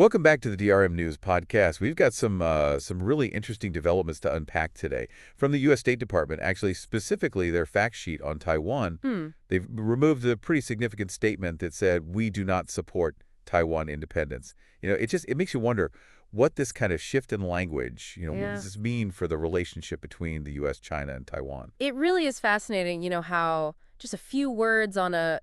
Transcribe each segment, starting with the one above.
Welcome back to the DRM News podcast. We've got some really interesting developments to unpack today. From the U.S. State Department, actually specifically their fact sheet on Taiwan, they've removed a pretty significant statement that said, "We do not support Taiwan independence." It makes you wonder what this kind of shift in language, what Yeah. does this mean for the relationship between the U.S., China, and Taiwan? It really is fascinating, how just a few words on a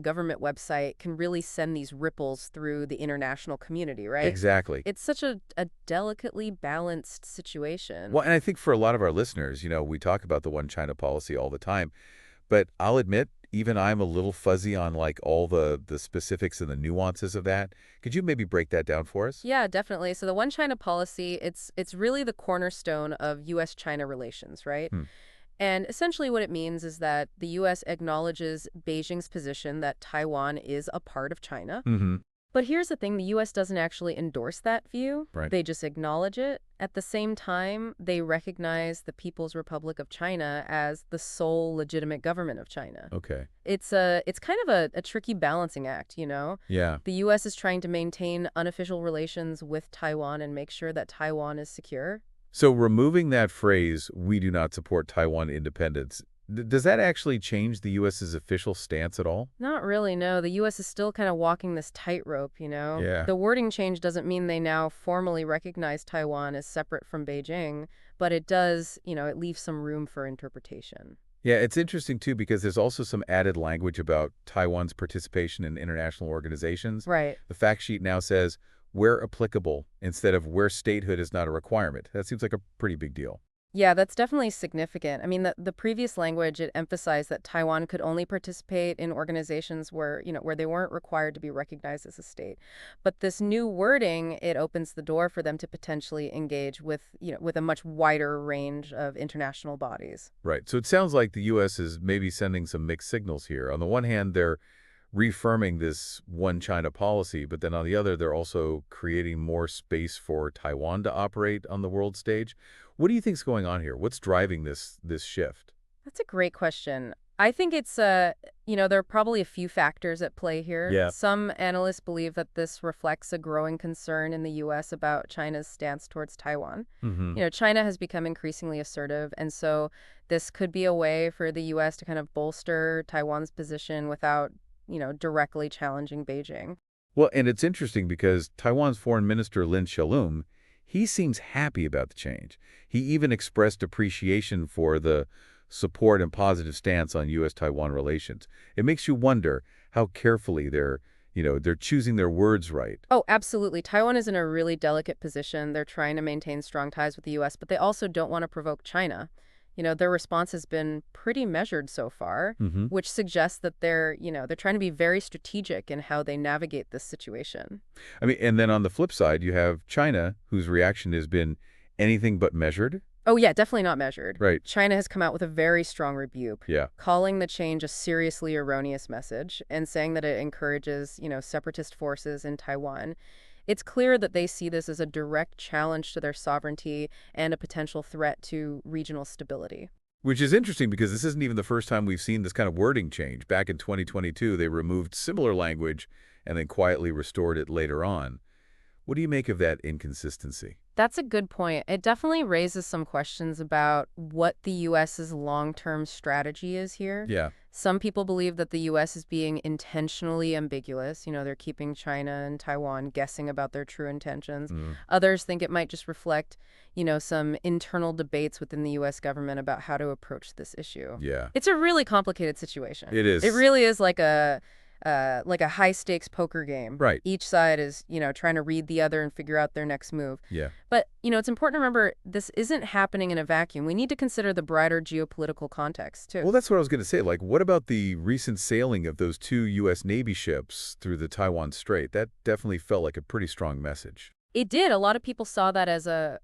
government website can really send these ripples through the international community, right? Exactly. It's such a delicately balanced situation. Well, and I think for a lot of our listeners, we talk about the one China policy all the time. But I'll admit, even I'm a little fuzzy on like all the specifics and the nuances of that. Could you maybe break that down for us? Yeah, definitely. So the one China policy, it's really the cornerstone of US-China relations, right? Hmm. And essentially what it means is that the US acknowledges Beijing's position that Taiwan is a part of China. Mm-hmm. But here's the thing, the U.S. doesn't actually endorse that view. Right. They just acknowledge it. At the same time, they recognize the People's Republic of China as the sole legitimate government of China. Okay. It's kind of a tricky balancing act, Yeah. The U.S. is trying to maintain unofficial relations with Taiwan and make sure that Taiwan is secure. So removing that phrase, "we do not support Taiwan independence," does that actually change the U.S.'s official stance at all? Not really, no. The U.S. is still kind of walking this tightrope. Yeah. The wording change doesn't mean they now formally recognize Taiwan as separate from Beijing, but it does, it leaves some room for interpretation. Yeah, it's interesting, too, because there's also some added language about Taiwan's participation in international organizations. Right. The fact sheet now says, "where applicable," instead of "where statehood is not a requirement." That seems like a pretty big deal. Yeah, that's definitely significant. I mean, the previous language, it emphasized that Taiwan could only participate in organizations where they weren't required to be recognized as a state. But this new wording, it opens the door for them to potentially engage with a much wider range of international bodies. Right. So it sounds like the U.S. is maybe sending some mixed signals here. On the one hand, they're reaffirming this one China policy, but then on the other, they're also creating more space for Taiwan to operate on the world stage. What do you think's going on here? What's driving this shift? That's a great question. I think it's, there are probably a few factors at play here. Yeah. Some analysts believe that this reflects a growing concern in the U.S. about China's stance towards Taiwan. Mm-hmm. China has become increasingly assertive, and so this could be a way for the U.S. to kind of bolster Taiwan's position without, directly challenging Beijing. Well, and it's interesting because Taiwan's Foreign Minister Lin Shalom, he seems happy about the change. He even expressed appreciation for the support and positive stance on U.S.-Taiwan relations. It makes you wonder how carefully they're choosing their words right. Oh, absolutely. Taiwan is in a really delicate position. They're trying to maintain strong ties with the U.S., but they also don't want to provoke China. Their response has been pretty measured so far, Mm-hmm. which suggests that they're trying to be very strategic in how they navigate this situation. I mean, and then on the flip side, you have China, whose reaction has been anything but measured. Oh, yeah, definitely not measured. Right. China has come out with a very strong rebuke, Yeah. calling the change a seriously erroneous message and saying that it encourages, separatist forces in Taiwan. It's clear that they see this as a direct challenge to their sovereignty and a potential threat to regional stability. Which is interesting because this isn't even the first time we've seen this kind of wording change. Back in 2022, they removed similar language and then quietly restored it later on. What do you make of that inconsistency? That's a good point. It definitely raises some questions about what the U.S.'s long-term strategy is here. Yeah. Some people believe that the U.S. is being intentionally ambiguous. They're keeping China and Taiwan guessing about their true intentions. Mm. Others think it might just reflect, some internal debates within the U.S. government about how to approach this issue. Yeah. It's a really complicated situation. It is. It really is like a high-stakes poker game. Right. Each side is, trying to read the other and figure out their next move. Yeah. But, it's important to remember this isn't happening in a vacuum. We need to consider the broader geopolitical context, too. Well, that's what I was going to say. Like, what about the recent sailing of those two U.S. Navy ships through the Taiwan Strait? That definitely felt like a pretty strong message. It did. A lot of people saw that as a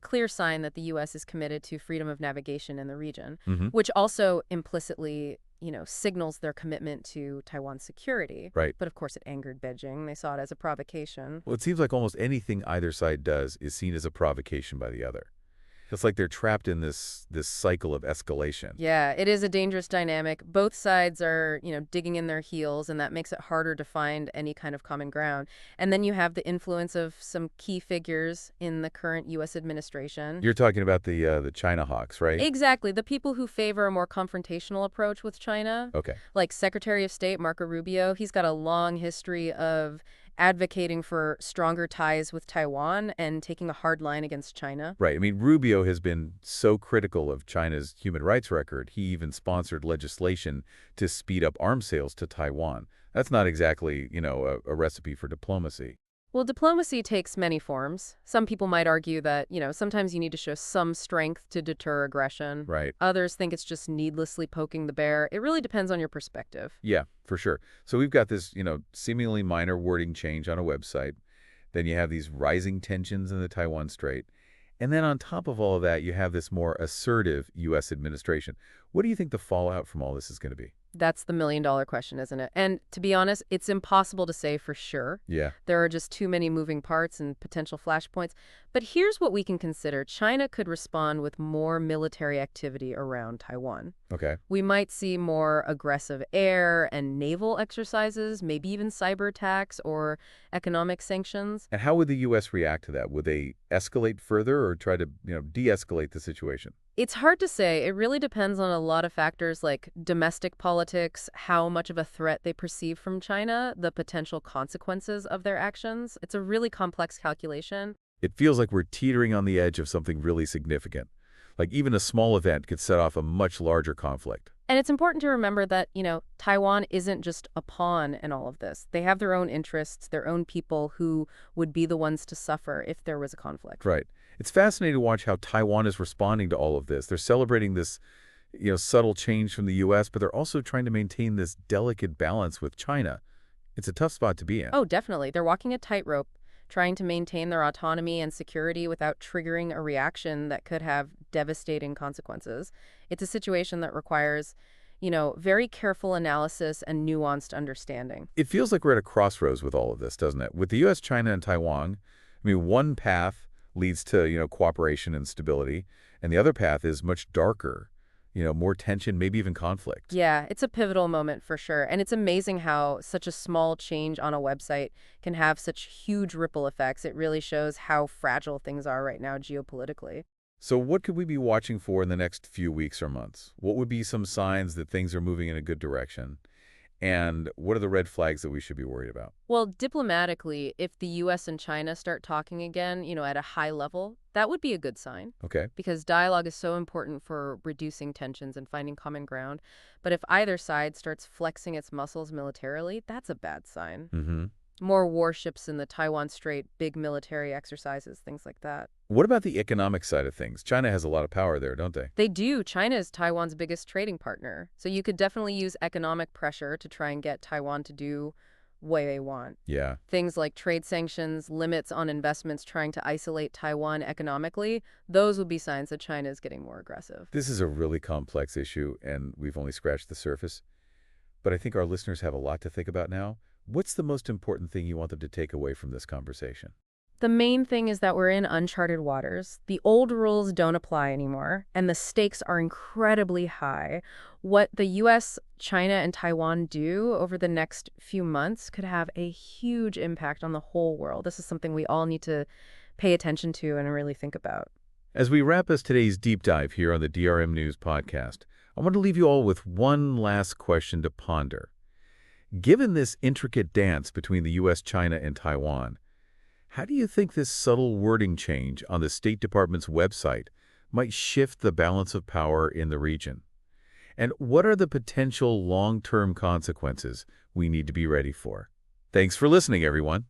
clear sign that the U.S. is committed to freedom of navigation in the region, Mm-hmm. which also implicitly signals their commitment to Taiwan's security. Right. But of course, it angered Beijing. They saw it as a provocation. Well, it seems like almost anything either side does is seen as a provocation by the other. It's like they're trapped in this cycle of escalation. Yeah, it is a dangerous dynamic. Both sides are, digging in their heels, and that makes it harder to find any kind of common ground. And then you have the influence of some key figures in the current U.S. administration. You're talking about the China hawks, right? Exactly. The people who favor a more confrontational approach with China, Okay. like Secretary of State Marco Rubio, he's got a long history of advocating for stronger ties with Taiwan and taking a hard line against China. Right. I mean, Rubio has been so critical of China's human rights record, he even sponsored legislation to speed up arms sales to Taiwan. That's not exactly, a recipe for diplomacy. Well, diplomacy takes many forms. Some people might argue that, sometimes you need to show some strength to deter aggression. Right. Others think it's just needlessly poking the bear. It really depends on your perspective. Yeah, for sure. So we've got this, seemingly minor wording change on a website. Then you have these rising tensions in the Taiwan Strait. And then on top of all of that, you have this more assertive U.S. administration. What do you think the fallout from all this is going to be? That's the million-dollar question, isn't it? And to be honest, it's impossible to say for sure. Yeah. There are just too many moving parts and potential flashpoints. But here's what we can consider. China could respond with more military activity around Taiwan. Okay. We might see more aggressive air and naval exercises, maybe even cyber attacks or economic sanctions. And how would the U.S. react to that? Would they escalate further or try to, de-escalate the situation? It's hard to say. It really depends on a lot of factors like domestic politics, how much of a threat they perceive from China, the potential consequences of their actions. It's a really complex calculation. It feels like we're teetering on the edge of something really significant. Like even a small event could set off a much larger conflict. And it's important to remember that, Taiwan isn't just a pawn in all of this. They have their own interests, their own people who would be the ones to suffer if there was a conflict. Right. It's fascinating to watch how Taiwan is responding to all of this. They're celebrating this, subtle change from the U.S., but they're also trying to maintain this delicate balance with China. It's a tough spot to be in. Oh, definitely. They're walking a tightrope, trying to maintain their autonomy and security without triggering a reaction that could have devastating consequences. It's a situation that requires, very careful analysis and nuanced understanding. It feels like we're at a crossroads with all of this, doesn't it? With the U.S., China, and Taiwan, I mean, one path leads to, cooperation and stability, and the other path is much darker, more tension, maybe even conflict. Yeah, it's a pivotal moment for sure. And it's amazing how such a small change on a website can have such huge ripple effects. It really shows how fragile things are right now geopolitically. So what could we be watching for in the next few weeks or months? What would be some signs that things are moving in a good direction? And what are the red flags that we should be worried about? Well, diplomatically, if the U.S. and China start talking again, at a high level, that would be a good sign Okay. because dialogue is so important for reducing tensions and finding common ground. But if either side starts flexing its muscles militarily, that's a bad sign. Mm-hmm. More warships in the Taiwan Strait, big military exercises, things like that. What about the economic side of things? China has a lot of power there, don't they? They do. China is Taiwan's biggest trading partner. So you could definitely use economic pressure to try and get Taiwan to do what they want. Yeah. Things like trade sanctions, limits on investments trying to isolate Taiwan economically, those would be signs that China is getting more aggressive. This is a really complex issue, and we've only scratched the surface. But I think our listeners have a lot to think about now. What's the most important thing you want them to take away from this conversation? The main thing is that we're in uncharted waters. The old rules don't apply anymore, and the stakes are incredibly high. What the U.S., China, and Taiwan do over the next few months could have a huge impact on the whole world. This is something we all need to pay attention to and really think about. As we wrap up today's deep dive here on the DRM News podcast, I want to leave you all with one last question to ponder. Given this intricate dance between the U.S., China, and Taiwan, how do you think this subtle wording change on the State Department's website might shift the balance of power in the region? And what are the potential long-term consequences we need to be ready for? Thanks for listening, everyone.